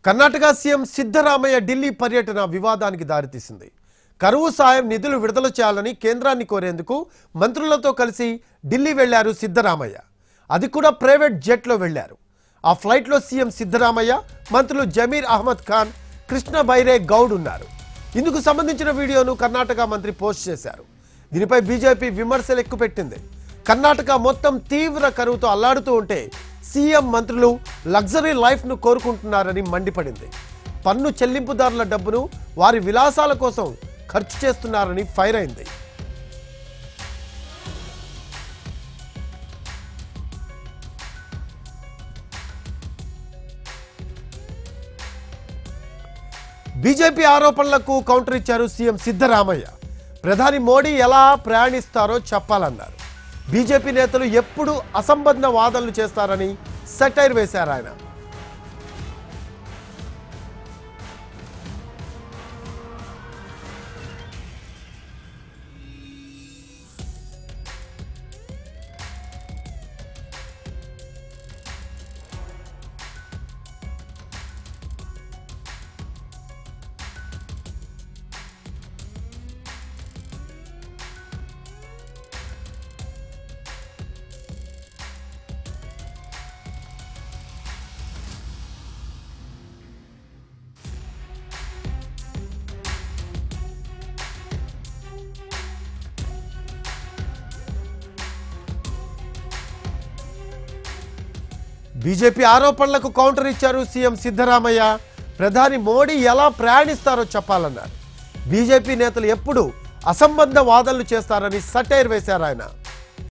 Karnataka CM Siddaramaiah Delhi పర్యటన వివాదానికి దారితీసింది. కరువు సాయం నిధులు విడుదల చేయాలని కేంద్రాన్ని కోరేందుకు మంత్రులతో కలిసి ఢిల్లీ వెళ్లారు సిద్ధరామయ్య. అది కూడా ప్రైవేట్ జెట్లో వెళ్లారు. ఆ ఫ్లైట్లో సీఎం సిద్ధరామయ్య, మంత్రులు జమీర్ అహ్మద్ ఖాన్, కృష్ణ బైరే గౌడ్ ఉన్నారు. ఇందుకు సంబంధించిన వీడియోను కర్ణాటక మంత్రి పోస్ట్ చేశారు. దీనిపై బీజేపీ విమర్శలు ఎక్కుపెట్టింది. కర్ణాటక మొత్తం తీవ్ర కరువుతో అల్లాడుతూ ఉంటే సీఎం మంత్రులు లగ్జరీ లైఫ్ను కోరుకుంటున్నారని మండిపడింది. పన్ను చెల్లింపుదారుల డబ్బును వారి విలాసాల కోసం ఖర్చు చేస్తున్నారని ఫైర్ అయింది. బీజేపీ ఆరోపణలకు కౌంటర్ ఇచ్చారు సీఎం సిద్ధరామయ్య. ప్రధాని మోడీ ఎలా ప్రయాణిస్తారో చెప్పాలన్నారు. బీజేపీ నేతలు ఎప్పుడు అసంబద్ధ వాదనలు చేస్తారని సెటైర్ వేశారు ఆయన. బీజేపీ ఆరోపణలకు కౌంటర్ ఇచ్చారు సీఎం సిద్ధరామయ్య. ప్రధాని మోడీ ఎలా ప్రయాణిస్తారో చెప్పాలన్నారు. బీజేపీ నేతలు ఎప్పుడు అసంబద్ధ వాదనలు చేస్తారని సెటైర్ వేశారు ఆయన.